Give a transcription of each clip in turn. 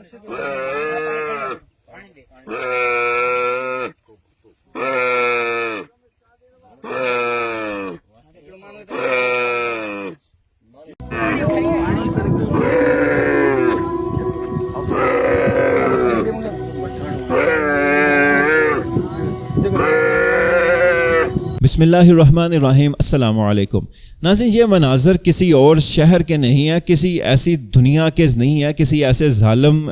بسم اللہ الرحمن الرحیم۔ السلام علیکم ناظرین، یہ مناظر کسی اور شہر کے نہیں ہیں، کسی ایسی دنیا کے نہیں ہیں، کسی ایسے ظالم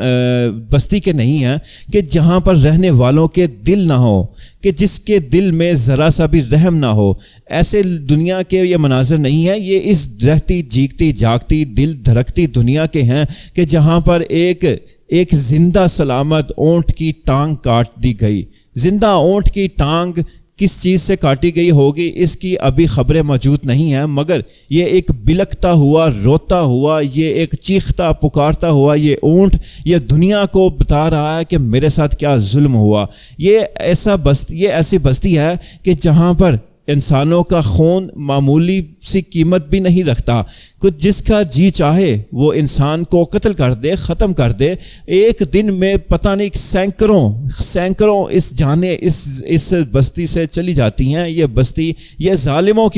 بستی کے نہیں ہیں کہ جہاں پر رہنے والوں کے دل نہ ہو، کہ جس کے دل میں ذرا سا بھی رحم نہ ہو۔ ایسے دنیا کے یہ مناظر نہیں ہیں، یہ اس رہتی جیگتی جاگتی دل دھڑکتی دنیا کے ہیں کہ جہاں پر ایک زندہ سلامت اونٹ کی ٹانگ کاٹ دی گئی۔ زندہ اونٹ کی ٹانگ کس چیز سے کاٹی گئی ہوگی اس کی ابھی خبریں موجود نہیں ہیں، مگر یہ ایک بلکتا ہوا، روتا ہوا، یہ ایک چیختا پکارتا ہوا یہ اونٹ یہ دنیا کو بتا رہا ہے کہ میرے ساتھ کیا ظلم ہوا۔ یہ ایسی بستی ہے کہ جہاں پر انسانوں کا خون معمولی سی قیمت بھی نہیں رکھتا، کچھ جس کا جی چاہے وہ انسان کو قتل کر دے، ختم کر دے۔ ایک دن میں پتہ نہیں سینکڑوں اس جانیں اس بستی سے چلی جاتی ہیں۔ یہ بستی یہ ظالموں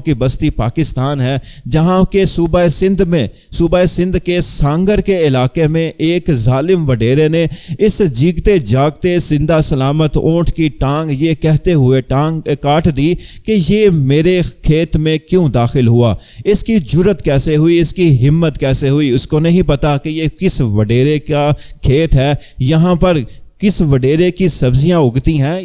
کی بستی پاکستان ہے، جہاں کے صوبہ سندھ کے سانگر کے علاقے میں ایک ظالم وڈیرے نے اس جیگتے جاگتے زندہ سلامت اونٹ کی ٹانگ یہ کہتے ہوئے ٹانگ کاٹ دی کہ یہ میرے کھیت میں کیوں داخل ہوا۔ اس کی جرت کیسے ہوئی، اس کی ہمت کیسے ہوئی، اس کو نہیں پتا کہ یہ کس وڈیرے کا کھیت ہے، یہاں پر کس وڈیرے کی سبزیاں اگتی ہیں،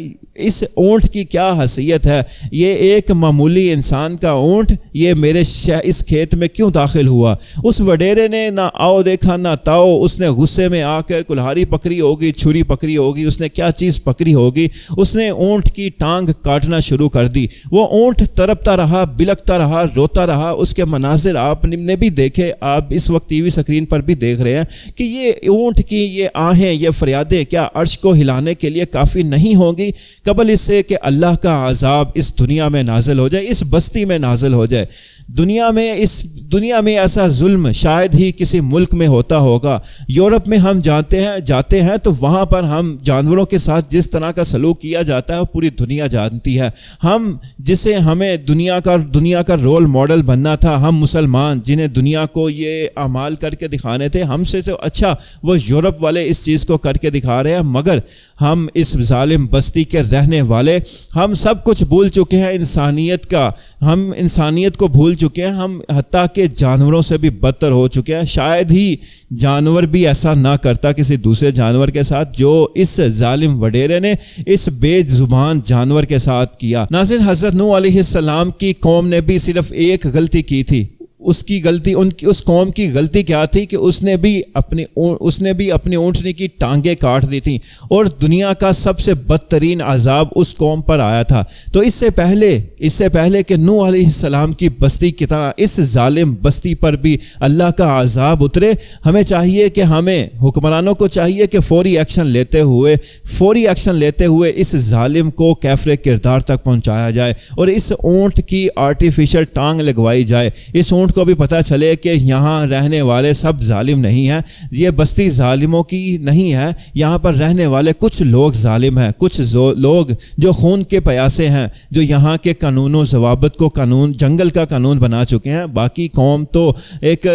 اس اونٹ کی کیا حیثیت ہے۔ یہ ایک معمولی انسان کا اونٹ یہ میرے اس کھیت میں کیوں داخل ہوا۔ اس وڈیرے نے نہ آؤ دیکھا نہ تاؤ، اس نے غصے میں آ کر کلہاڑی پکڑی ہوگی، چھری پکڑی ہوگی، اس نے کیا چیز پکڑی ہوگی، اس نے اونٹ کی ٹانگ کاٹنا شروع کر دی۔ وہ اونٹ تڑپتا رہا، بلکتا رہا، روتا رہا۔ اس کے مناظر آپ نے بھی دیکھے، آپ اس وقت ٹی وی اسکرین پر بھی دیکھ رہے ہیں کہ یہ اونٹ کی یہ آہیں، یہ فریادیں کیا عرش کو ہلانے کے لیے کافی نہیں ہوں گی قبل اس سے کہ اللہ کا عذاب اس دنیا میں نازل ہو جائے، اس بستی میں نازل ہو جائے۔ دنیا میں ایسا ظلم شاید ہی کسی ملک میں ہوتا ہوگا۔ یورپ میں ہم جاتے ہیں تو وہاں پر ہم جانوروں کے ساتھ جس طرح کا سلوک کیا جاتا ہے وہ پوری دنیا جانتی ہے۔ ہمیں دنیا کا رول ماڈل بننا تھا، ہم مسلمان جنہیں دنیا کو یہ اعمال کر کے دکھانے تھے، ہم سے تو اچھا وہ یورپ والے اس چیز کو کر کے دکھا رہے ہیں، مگر ہم اس ظالم بستی کے رہنے والے ہم سب کچھ بھول چکے ہیں، ہم انسانیت کو بھول چکے ہیں، ہم حتیٰ کہ جانوروں سے بھی بدتر ہو چکے ہیں۔ شاید ہی جانور بھی ایسا نہ کرتا کسی دوسرے جانور کے ساتھ جو اس ظالم وڈیرے نے اس بے زبان جانور کے ساتھ کیا۔ ناظرین، حضرت نوح علیہ السلام کی قوم نے بھی صرف ایک غلطی کی تھی۔ اس قوم کی غلطی کیا تھی کہ اس نے بھی اپنی اونٹنی کی ٹانگیں کاٹ دی تھیں، اور دنیا کا سب سے بدترین عذاب اس قوم پر آیا تھا۔ تو اس سے پہلے کہ نوح علیہ السلام کی بستی کی طرح اس ظالم بستی پر بھی اللہ کا عذاب اترے، ہمیں چاہیے کہ حکمرانوں کو چاہیے کہ فوری ایکشن لیتے ہوئے اس ظالم کو کیفر کردار تک پہنچایا جائے، اور اس اونٹ کی آرٹیفیشل ٹانگ لگوائی جائے۔ اس اونٹ کو بھی پتہ چلے کہ یہاں رہنے والے سب ظالم نہیں ہیں، یہ بستی ظالموں کی نہیں ہے، یہاں پر رہنے والے کچھ لوگ ظالم ہیں، کچھ لوگ جو خون کے پیاسے ہیں، جو یہاں کے قانون و ضوابط کو جنگل کا قانون بنا چکے ہیں۔ باقی قوم تو ایک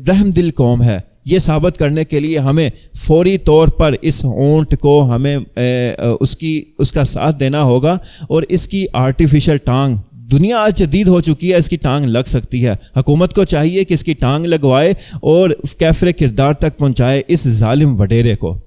رحم دل قوم ہے۔ یہ ثابت کرنے کے لیے ہمیں فوری طور پر اس اونٹ کو ہمیں اس کا ساتھ دینا ہوگا، اور اس کی آرٹیفیشل ٹانگ، دنیا آج جدید ہو چکی ہے، اس کی ٹانگ لگ سکتی ہے۔ حکومت کو چاہیے کہ اس کی ٹانگ لگوائے اور کیفر کردار تک پہنچائے اس ظالم وڈیرے کو۔